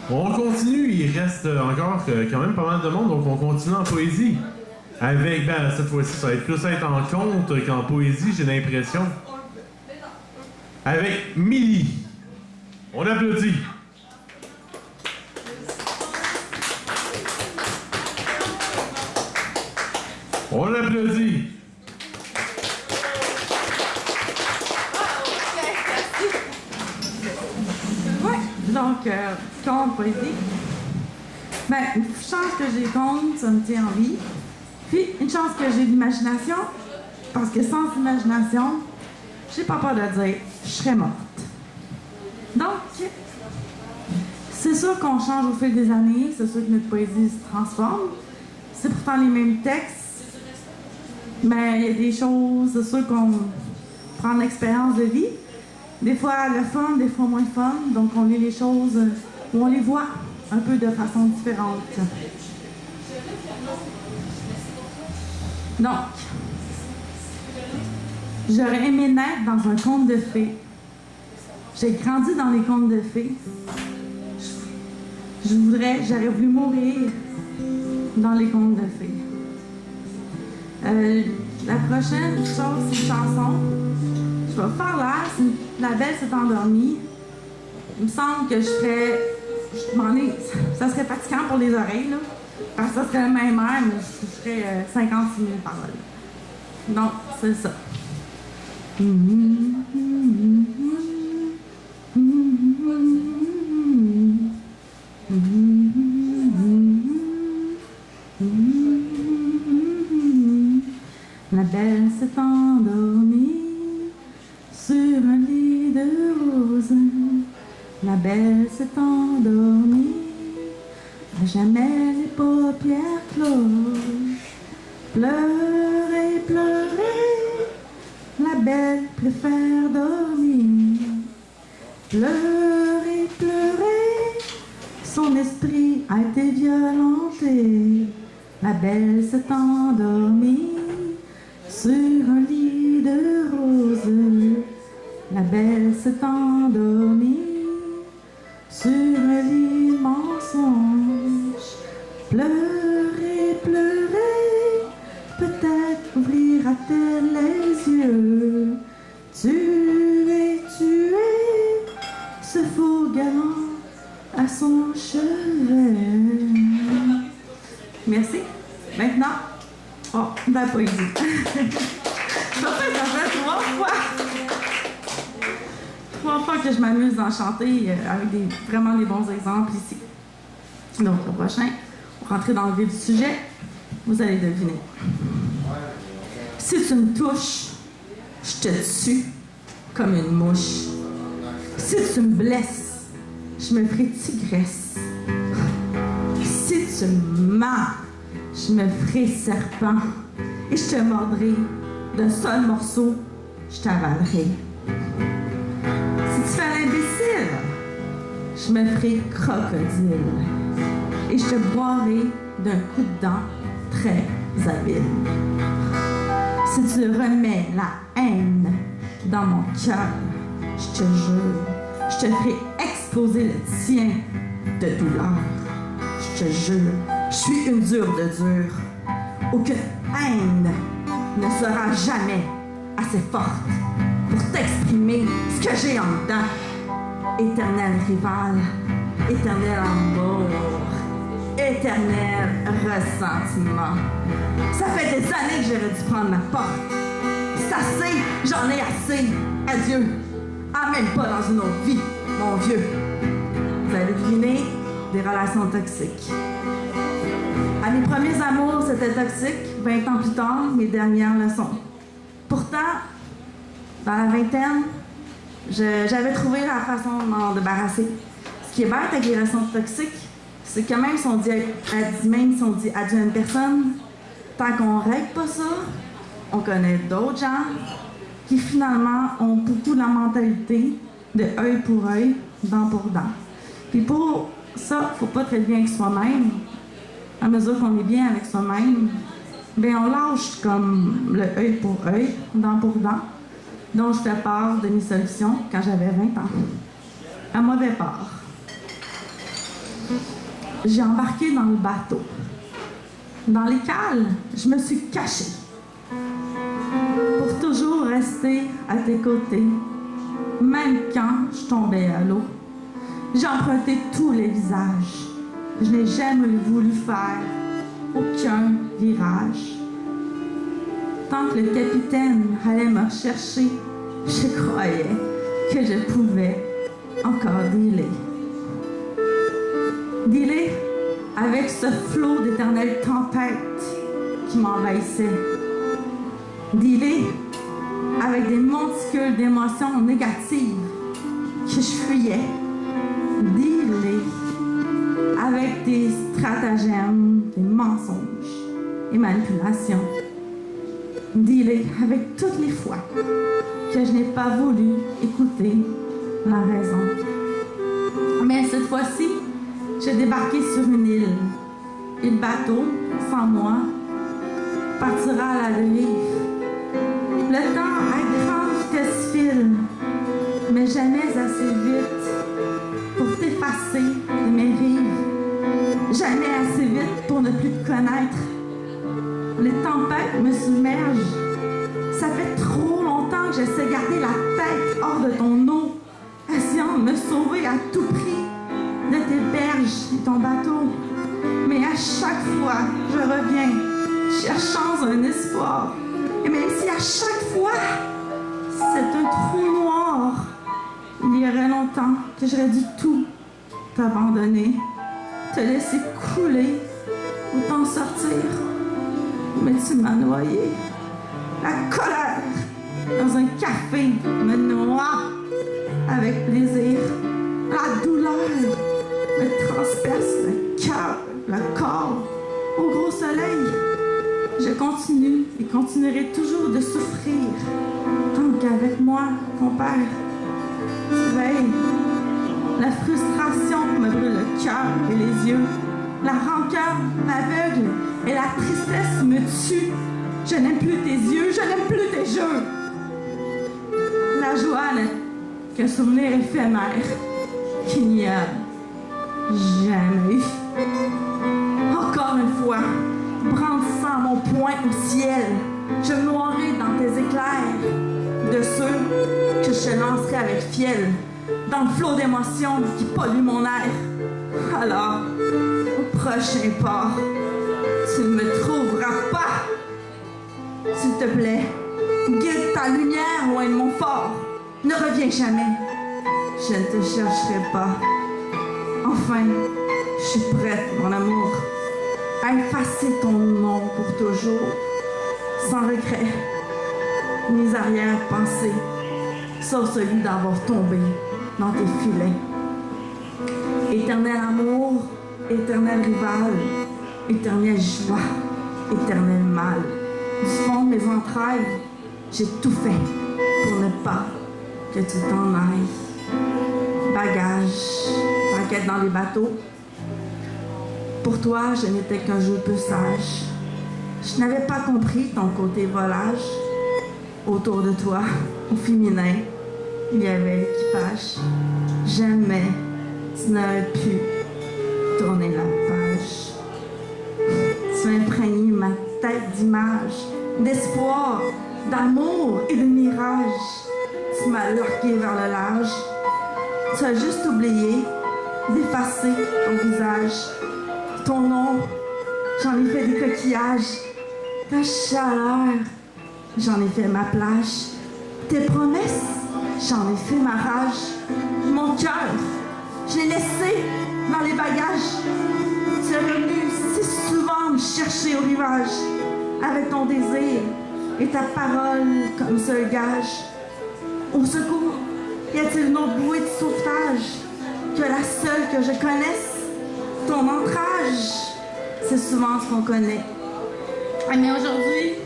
On continue, il reste encore quand même pas mal de monde, donc on continue en poésie. Avec, cette fois-ci, ça va être plus être en conte qu'en poésie, j'ai l'impression. Avec Milly. On applaudit. On l'applaudit. Donc, conte, poésie. Une chance que j'ai conte, ça me tient en vie. Puis, une chance que j'ai l'imagination, parce que sans imagination, j'ai pas peur de dire, je serais morte. Donc, c'est sûr qu'on change au fil des années, c'est sûr que notre poésie se transforme. C'est pourtant les mêmes textes, mais il y a des choses, c'est sûr qu'on prend l'expérience de vie. Des fois le fun, des fois moins fun, donc on lit les choses ou on les voit un peu de façon différente. Donc, j'aurais aimé naître dans un conte de fées. J'ai grandi dans les contes de fées. J'aurais voulu mourir dans les contes de fées. La prochaine chose, c'est une chanson. Je vais faire l'air, la belle s'est endormie. Il me semble que ça serait fatigant pour les oreilles, là, parce que ça serait le même air, mais je ferais 56 000 paroles. Donc, c'est ça. La belle s'est endormie sur un lit de roses. La belle s'est endormie, à jamais les paupières closes. Pleurer, pleurer, la belle préfère dormir. Pleurer, pleurer, son esprit a été violenté. La belle s'est endormie sur un lit de roses. La belle s'est endormie sur un lit de mensonges. Pleurer, pleurer, peut-être ouvrira-t-elle les yeux. Tuer, tuer, ce faux galant à son chevet. Merci. Maintenant, de la poésie. Ça fait 3 fois que je m'amuse d'en chanter avec vraiment des bons exemples ici. Donc, le prochain, pour rentrer dans le vif du sujet, vous allez deviner. Si tu me touches, je te tue comme une mouche. Si tu me blesses, je me ferai tigresse. Si tu me mords, je me ferai serpent. Et je te mordrai d'un seul morceau, je t'avalerai. Si tu fais l'imbécile, je me ferai crocodile. Et je te boirai d'un coup de dent très habile. Si tu remets la haine dans mon cœur, je te jure, je te ferai exploser le tien de douleur. Je te jure, je suis une dure de dur. Aucune haine ne sera jamais assez forte pour t'exprimer ce que j'ai en dedans. Éternel rival, éternel amour, éternel ressentiment. Ça fait des années que j'aurais dû prendre ma porte. C'est assez, j'en ai assez. Adieu. Amène pas dans une autre vie, mon vieux. Vous allez deviner des relations toxiques. À mes premiers amours, c'était toxique. 20 ans plus tard, mes dernières leçons. Pourtant, dans la vingtaine, j'avais trouvé la façon de m'en débarrasser. Ce qui est bête avec les relations toxiques, c'est que même si on dit adieu à une personne, tant qu'on ne règle pas ça, on connaît d'autres gens qui finalement ont beaucoup la mentalité de œil pour œil, dent pour dent. Puis pour ça, il ne faut pas très bien avec soi-même. À mesure qu'on est bien avec soi-même, bien on lâche comme le œil pour œil, dent pour dent, dont je fais part de mes solutions quand j'avais 20 ans. À mauvais part. j'ai embarqué dans le bateau. Dans les cales, je me suis cachée pour toujours rester à tes côtés, même quand je tombais à l'eau. J'ai emprunté tous les visages. Je n'ai jamais voulu faire aucun virage. Tant que le capitaine allait me rechercher, je croyais que je pouvais encore dealer. Dealer avec ce flot d'éternelles tempêtes qui m'envahissait. Dealer avec des monticules d'émotions négatives que je fuyais. Dealer avec des stratagèmes, des mensonges et manipulations. Dealer avec toutes les fois que je n'ai pas voulu écouter la raison. Mais cette fois-ci, j'ai débarqué sur une île et le bateau, sans moi, partira à la dérive. Le temps à grande vitesse file, mais jamais assez vite pour t'effacer de mes rives. Jamais assez vite pour ne plus te connaître. Les tempêtes me submergent. Ça fait trop longtemps que j'essaie de garder la tête hors de ton eau, essayant de me sauver à tout prix de tes berges et ton bateau. Mais à chaque fois, je reviens, cherchant un espoir. Et même si à chaque fois, c'est un trou noir, il y aurait longtemps que j'aurais dû tout t'abandonner, te laisser couler ou t'en sortir. Mais tu m'as noyé. La colère dans un café me noie avec plaisir. La douleur me transperce le cœur, le corps. Au gros soleil, je continue et continuerai toujours de souffrir tant qu'avec moi, compère, tu veilles. La frustration me brûle le cœur et les yeux. La rancœur m'aveugle et la tristesse me tue. Je n'aime plus tes yeux, je n'aime plus tes jeux. La joie n'est qu'un souvenir éphémère qu'il n'y a jamais eu. Encore une fois, brandissant mon poing au ciel, je me noierai dans tes éclairs de ceux que je lancerai avec fiel dans le flot d'émotions qui pollue mon air. Alors, au prochain port, tu ne me trouveras pas. S'il te plaît, guide ta lumière loin de mon fort. Ne reviens jamais. Je ne te chercherai pas. Enfin, je suis prête, mon amour, à effacer ton nom pour toujours, sans regret, ni arrière-pensée, sauf celui d'avoir tombé dans tes filets. Éternel amour, éternel rival, éternelle joie, éternel mal. Du fond de mes entrailles, j'ai tout fait pour ne pas que tu t'en ailles. Bagages, t'inquiète dans les bateaux. Pour toi, je n'étais qu'un jeu peu sage. Je n'avais pas compris ton côté volage. Autour de toi, au féminin, il y avait l'équipage. Jamais tu n'aurais pu tourner la page. Tu as imprégné ma tête d'images, d'espoir, d'amour et de mirages. Tu m'as loqué vers le large. Tu as juste oublié d'effacer ton visage. Ton nom, j'en ai fait des coquillages. Ta chaleur, j'en ai fait ma plage. Tes promesses, j'en ai fait ma rage. Mon cœur, je l'ai laissé dans les bagages. Tu es revenu si souvent me chercher au rivage, avec ton désir et ta parole comme seul gage. Au secours, y a-t-il une autre bouée de sauvetage que la seule que je connaisse? Ton ancrage, c'est souvent ce qu'on connaît. Mais aujourd'hui,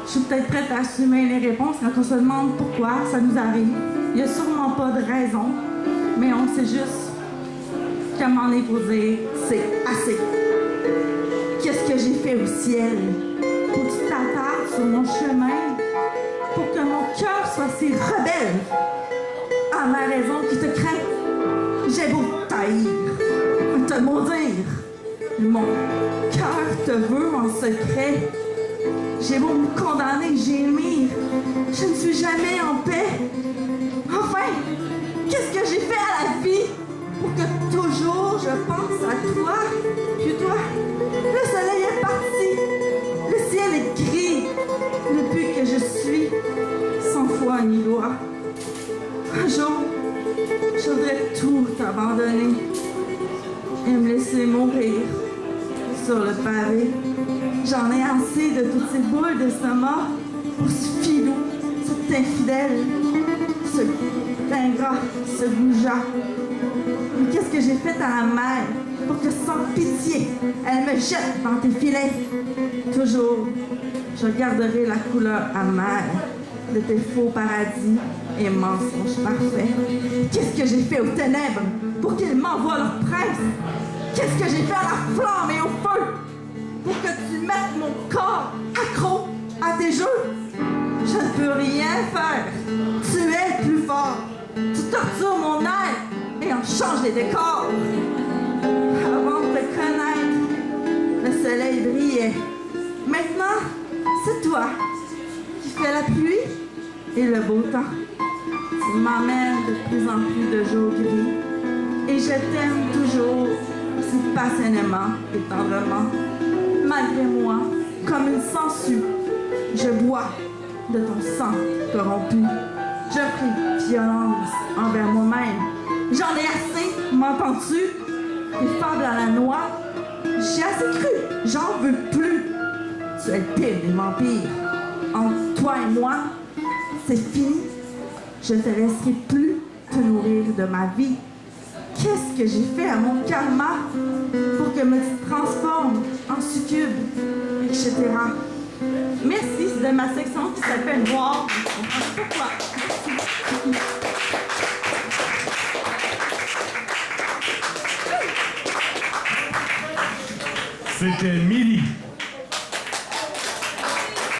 je suis peut-être prête à assumer les réponses quand on se demande pourquoi ça nous arrive. Il n'y a sûrement pas de raison, mais on sait juste qu'à un moment donné, il faut dire c'est assez. Qu'est-ce que j'ai fait au ciel pour que tu t'attardes sur mon chemin, pour que mon cœur soit si rebelle à ma raison qui te craint? J'ai beau taillir, te maudire, mon cœur te veut en secret. J'ai beau me condamner, gémir, je ne suis jamais en paix. Enfin, qu'est-ce que j'ai fait à la vie pour que toujours je pense à toi? Puis toi, le soleil est parti, le ciel est gris, depuis que je suis sans foi ni loi. Un jour, je voudrais tout abandonner et me laisser mourir sur le pavé. J'en ai assez de toutes ces boules de ce mort pour ce filou, cet infidèle, ce ingrat, ce goujat. Mais qu'est-ce que j'ai fait à la mer pour que sans pitié, elle me jette dans tes filets? Toujours, je garderai la couleur amère de tes faux paradis et mensonges parfaits. Qu'est-ce que j'ai fait aux ténèbres pour qu'ils m'envoient leur prince? Qu'est-ce que j'ai fait à la flamme et au feu pour que tu mettes mon corps accro à tes jeux? Je ne peux rien faire. Tu es plus fort. Tu tortures mon être et en changes les décors. Avant de te connaître, le soleil brillait. Maintenant, c'est toi qui fais la pluie et le beau temps. Tu m'emmènes de plus en plus de jours gris et je t'aime toujours si passionnément et tendrement. Malgré moi, comme une sangsue, je bois de ton sang corrompu. Je prie violence envers moi-même. J'en ai assez, m'entends-tu? Tes fables à la noix, j'ai assez cru, j'en veux plus. Tu es le pire des vampires. Entre toi et moi, c'est fini. Je ne te laisserai plus te nourrir de ma vie. Qu'est-ce que j'ai fait à mon karma pour que me transforme en succube, etc. Merci, c'est de ma section qui s'appelle Noir. On comprend pourquoi. C'était Milly.